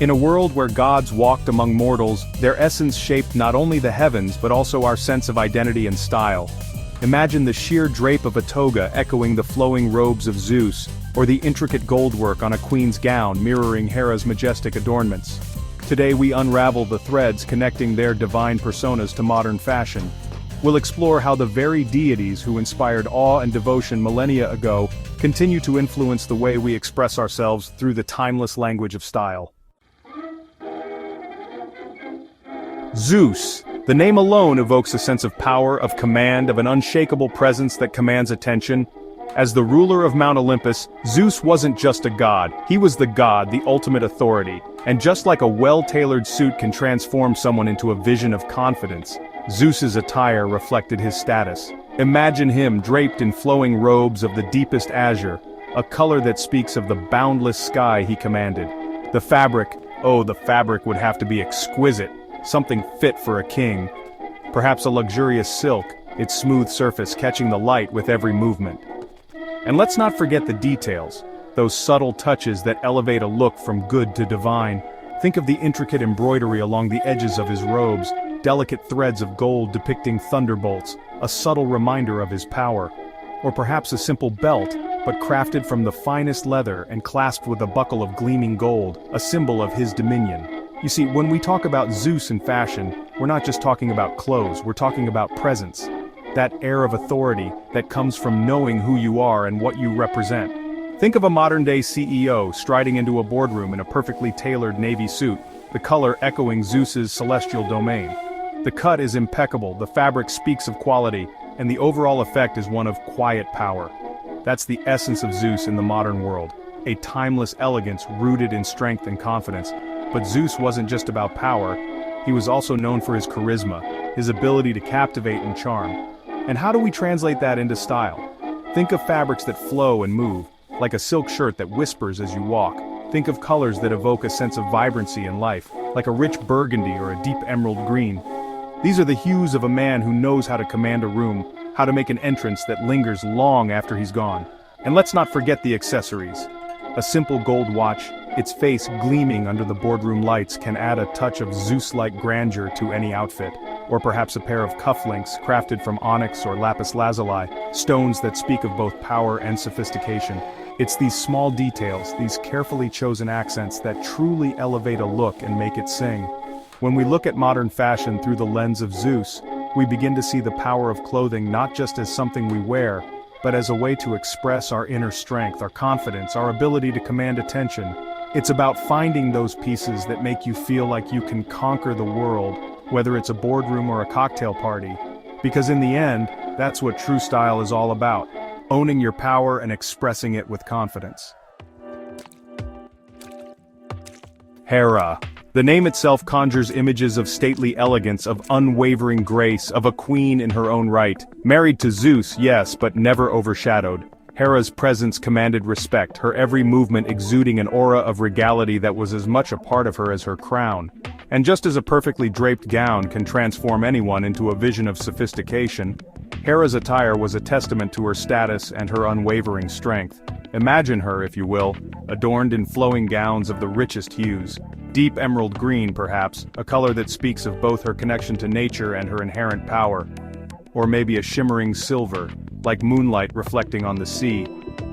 In a world where gods walked among mortals, their essence shaped not only the heavens but also our sense of identity and style. Imagine the sheer drape of a toga echoing the flowing robes of Zeus, or the intricate goldwork on a queen's gown mirroring Hera's majestic adornments. Today we unravel the threads connecting their divine personas to modern fashion. We'll explore how the very deities who inspired awe and devotion millennia ago continue to influence the way we express ourselves through the timeless language of style. Zeus. The name alone evokes a sense of power, of command, of an unshakable presence that commands attention. As the ruler of Mount Olympus, Zeus wasn't just a god, he was the god, the ultimate authority. And just like a well-tailored suit can transform someone into a vision of confidence, Zeus's attire reflected his status. Imagine him draped in flowing robes of the deepest azure, a color that speaks of the boundless sky he commanded. The fabric would have to be exquisite, something fit for a king. Perhaps a luxurious silk, its smooth surface catching the light with every movement. And let's not forget the details, those subtle touches that elevate a look from good to divine. Think of the intricate embroidery along the edges of his robes, delicate threads of gold depicting thunderbolts, a subtle reminder of his power. Or perhaps a simple belt, but crafted from the finest leather and clasped with a buckle of gleaming gold, a symbol of his dominion. You see, when we talk about Zeus in fashion, we're not just talking about clothes, we're talking about presence. That air of authority that comes from knowing who you are and what you represent. Think of a modern-day CEO striding into a boardroom in a perfectly tailored navy suit, the color echoing Zeus's celestial domain. The cut is impeccable, the fabric speaks of quality, and the overall effect is one of quiet power. That's the essence of Zeus in the modern world, a timeless elegance rooted in strength and confidence. But Zeus wasn't just about power, he was also known for his charisma, his ability to captivate and charm. And how do we translate that into style? Think of fabrics that flow and move, like a silk shirt that whispers as you walk. Think of colors that evoke a sense of vibrancy and life, like a rich burgundy or a deep emerald green. These are the hues of a man who knows how to command a room, how to make an entrance that lingers long after he's gone. And let's not forget the accessories. A simple gold watch, its face gleaming under the boardroom lights, can add a touch of Zeus-like grandeur to any outfit. Or perhaps a pair of cufflinks crafted from onyx or lapis lazuli, stones that speak of both power and sophistication. It's these small details, these carefully chosen accents that truly elevate a look and make it sing. When we look at modern fashion through the lens of Zeus, we begin to see the power of clothing not just as something we wear, but as a way to express our inner strength, our confidence, our ability to command attention. It's about finding those pieces that make you feel like you can conquer the world, whether it's a boardroom or a cocktail party. Because in the end, that's what true style is all about, owning your power and expressing it with confidence. Hera. The name itself conjures images of stately elegance, of unwavering grace, of a queen in her own right. Married to Zeus, yes, but never overshadowed. Hera's presence commanded respect, her every movement exuding an aura of regality that was as much a part of her as her crown. And just as a perfectly draped gown can transform anyone into a vision of sophistication, Hera's attire was a testament to her status and her unwavering strength. Imagine her, if you will, adorned in flowing gowns of the richest hues. Deep emerald green, perhaps, a color that speaks of both her connection to nature and her inherent power. Or maybe a shimmering silver, like moonlight reflecting on the sea,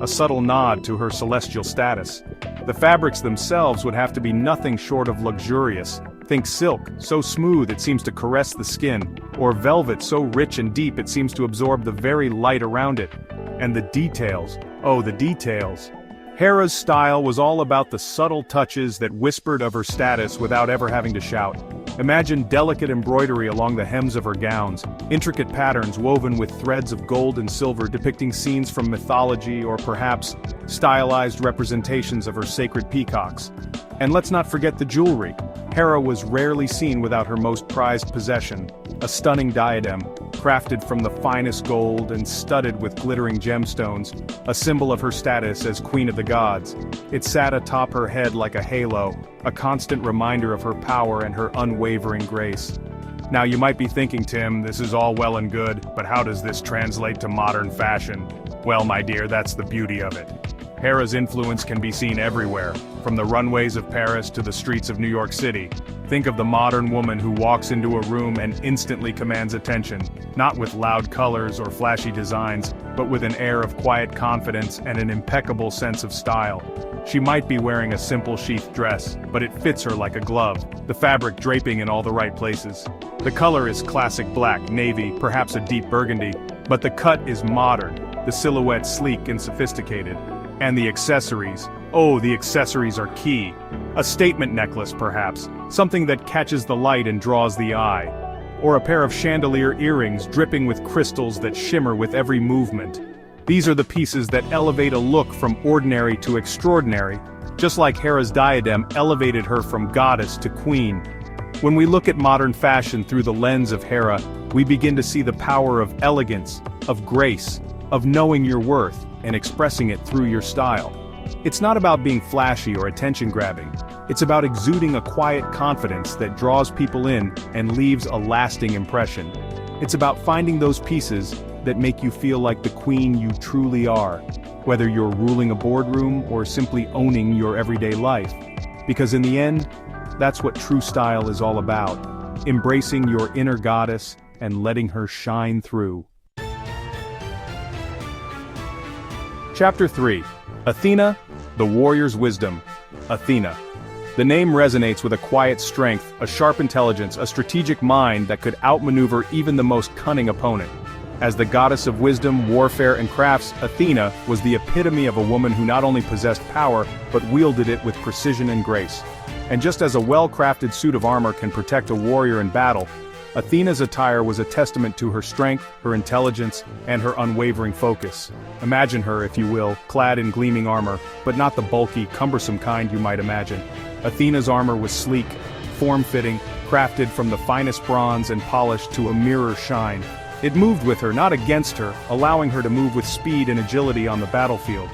a subtle nod to her celestial status. The fabrics themselves would have to be nothing short of luxurious. Think silk, so smooth it seems to caress the skin, or velvet so rich and deep it seems to absorb the very light around it. And the details, oh the details. Hera's style was all about the subtle touches that whispered of her status without ever having to shout. Imagine delicate embroidery along the hems of her gowns, intricate patterns woven with threads of gold and silver depicting scenes from mythology or perhaps stylized representations of her sacred peacocks. And let's not forget the jewelry. Hera was rarely seen without her most prized possession, a stunning diadem, crafted from the finest gold and studded with glittering gemstones, a symbol of her status as Queen of the Gods. It sat atop her head like a halo, a constant reminder of her power and her unwavering grace. Now you might be thinking, Tim, this is all well and good, but how does this translate to modern fashion? Well, my dear, that's the beauty of it. Hera's influence can be seen everywhere, from the runways of Paris to the streets of New York City. Think of the modern woman who walks into a room and instantly commands attention, not with loud colors or flashy designs, but with an air of quiet confidence and an impeccable sense of style. She might be wearing a simple sheath dress, but it fits her like a glove, the fabric draping in all the right places. The color is classic black, navy, perhaps a deep burgundy, but the cut is modern, the silhouette sleek and sophisticated. And the accessories, oh, the accessories are key. A statement necklace perhaps, something that catches the light and draws the eye. Or a pair of chandelier earrings dripping with crystals that shimmer with every movement. These are the pieces that elevate a look from ordinary to extraordinary, just like Hera's diadem elevated her from goddess to queen. When we look at modern fashion through the lens of Hera, we begin to see the power of elegance, of grace, of knowing your worth, and expressing it through your style. It's not about being flashy or attention-grabbing. It's about exuding a quiet confidence that draws people in and leaves a lasting impression. It's about finding those pieces that make you feel like the queen you truly are, whether you're ruling a boardroom or simply owning your everyday life. Because in the end, that's what true style is all about, embracing your inner goddess and letting her shine through. Chapter 3. Athena, the warrior's wisdom. Athena. The name resonates with a quiet strength, a sharp intelligence, a strategic mind that could outmaneuver even the most cunning opponent. As the goddess of wisdom, warfare, and crafts, Athena was the epitome of a woman who not only possessed power, but wielded it with precision and grace. And just as a well-crafted suit of armor can protect a warrior in battle, Athena's attire was a testament to her strength, her intelligence, and her unwavering focus. Imagine her, if you will, clad in gleaming armor, but not the bulky, cumbersome kind you might imagine. Athena's armor was sleek, form-fitting, crafted from the finest bronze and polished to a mirror shine. It moved with her, not against her, allowing her to move with speed and agility on the battlefield.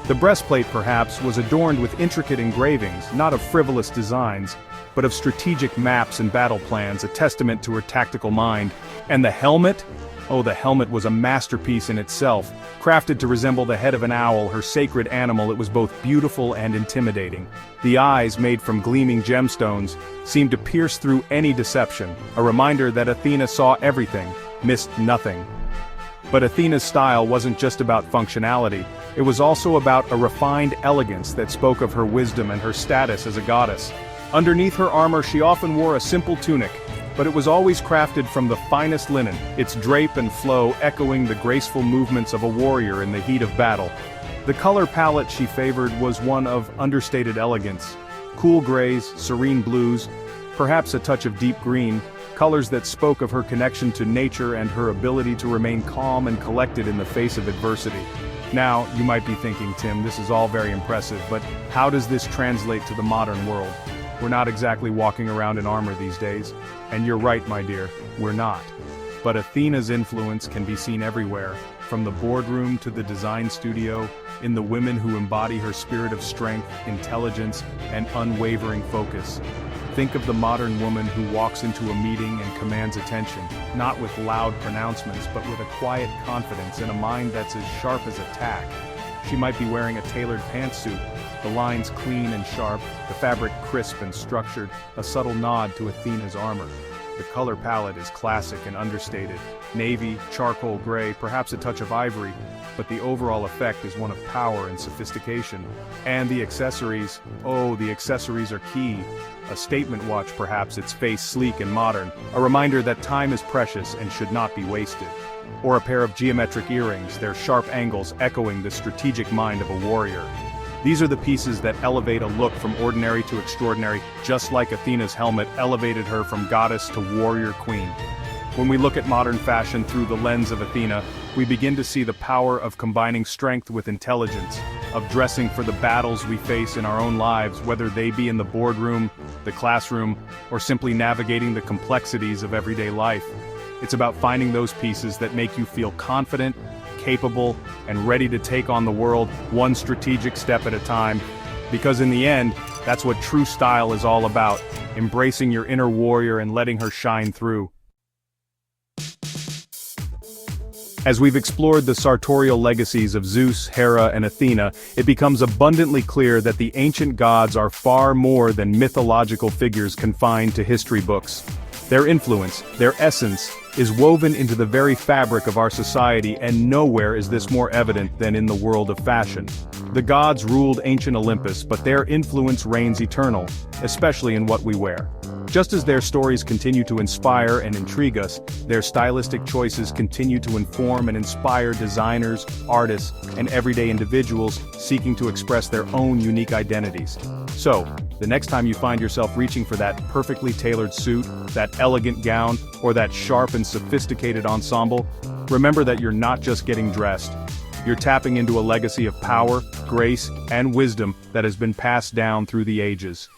The breastplate, perhaps, was adorned with intricate engravings, not of frivolous designs, but of strategic maps and battle plans, a testament to her tactical mind. And the helmet? Oh, the helmet was a masterpiece in itself. Crafted to resemble the head of an owl, her sacred animal, it was both beautiful and intimidating. The eyes, made from gleaming gemstones, seemed to pierce through any deception, a reminder that Athena saw everything, missed nothing. But Athena's style wasn't just about functionality, it was also about a refined elegance that spoke of her wisdom and her status as a goddess. Underneath her armor she often wore a simple tunic, but it was always crafted from the finest linen, its drape and flow echoing the graceful movements of a warrior in the heat of battle. The color palette she favored was one of understated elegance. Cool grays, serene blues, perhaps a touch of deep green, colors that spoke of her connection to nature and her ability to remain calm and collected in the face of adversity. Now, you might be thinking, Tim, this is all very impressive, but how does this translate to the modern world? We're not exactly walking around in armor these days. And you're right, my dear, we're not. But Athena's influence can be seen everywhere, from the boardroom to the design studio, in the women who embody her spirit of strength, intelligence, and unwavering focus. Think of the modern woman who walks into a meeting and commands attention, not with loud pronouncements, but with a quiet confidence and a mind that's as sharp as a tack. She might be wearing a tailored pantsuit, the lines clean and sharp, the fabric crisp and structured, a subtle nod to Athena's armor. The color palette is classic and understated, navy, charcoal gray, perhaps a touch of ivory, but the overall effect is one of power and sophistication. And the accessories, oh, the accessories are key. A statement watch, perhaps, its face sleek and modern, a reminder that time is precious and should not be wasted. Or a pair of geometric earrings, their sharp angles echoing the strategic mind of a warrior. These are the pieces that elevate a look from ordinary to extraordinary, just like Athena's helmet elevated her from goddess to warrior queen. When we look at modern fashion through the lens of Athena, we begin to see the power of combining strength with intelligence, of dressing for the battles we face in our own lives, whether they be in the boardroom, the classroom, or simply navigating the complexities of everyday life. It's about finding those pieces that make you feel confident, capable, and ready to take on the world one strategic step at a time. Because in the end, that's what true style is all about, embracing your inner warrior and letting her shine through. As we've explored the sartorial legacies of Zeus, Hera, and Athena, it becomes abundantly clear that the ancient gods are far more than mythological figures confined to history books. Their influence, their essence, is woven into the very fabric of our society, and nowhere is this more evident than in the world of fashion. The gods ruled ancient Olympus, but their influence reigns eternal, especially in what we wear. Just as their stories continue to inspire and intrigue us, their stylistic choices continue to inform and inspire designers, artists, and everyday individuals seeking to express their own unique identities. So, the next time you find yourself reaching for that perfectly tailored suit, that elegant gown, or that sharp and sophisticated ensemble, remember that you're not just getting dressed. You're tapping into a legacy of power, grace, and wisdom that has been passed down through the ages.